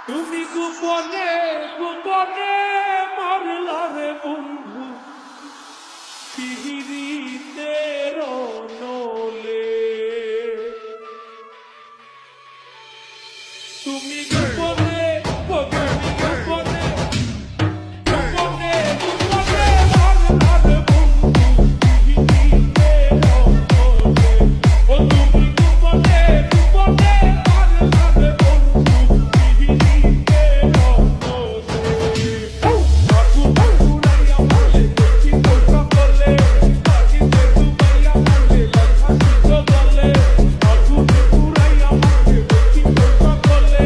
তুমি গোপনে গোপনে মারলা রে বন্ধু পিহিরিতে রনলে তুমি গোপনে গোপনে গোপনে গোপনে গোপনে মারলা রে বন্ধু পিহিরিতে রনলে ও তুমি গোপনে গোপনে মারলা রে বন্ধু পিহিরিতে রনলে বাবু বাবুরাইয়া বলে কি কথা বলে বাকিতে দুবাইয়া বলে লক্ষা কি বলে বাবু বাবুরাইয়া বলে কি কথা বলে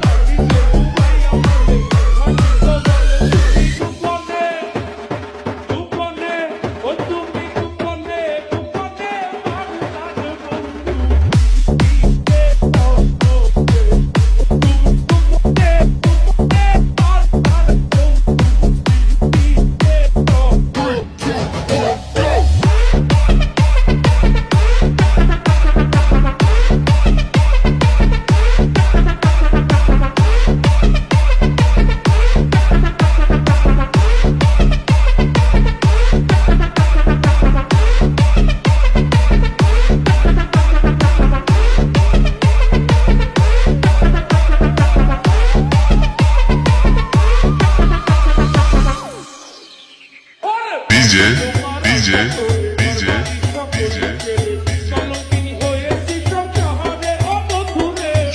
বাকিতে দুবাইয়া বলে লক্ষা কি বলে তুমি গোপনে গোপনে ও তুমি গোপনে গোপনে মারলা রে বন্ধু পিহিরিতে রনলে তুমি গোপনে গোপনে মারলা রে বন্ধু পিহিরিতে রনলে DJ, DJ, DJ, DJ,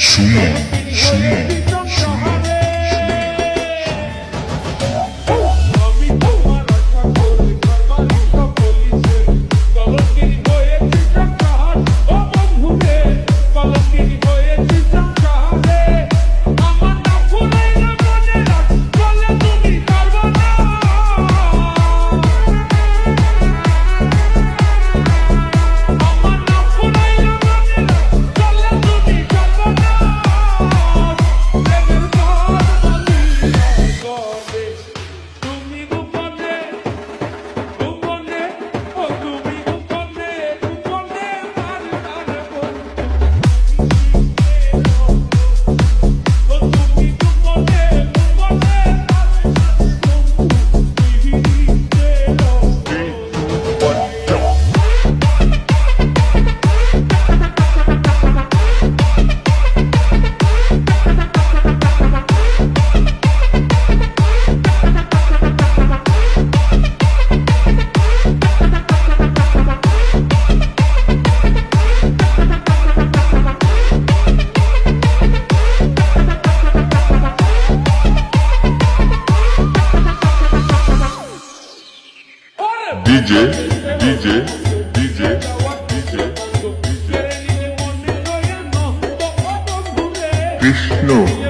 Sumo, Sumo, Sumo. DJ, DJ, DJ, DJ, Krishna.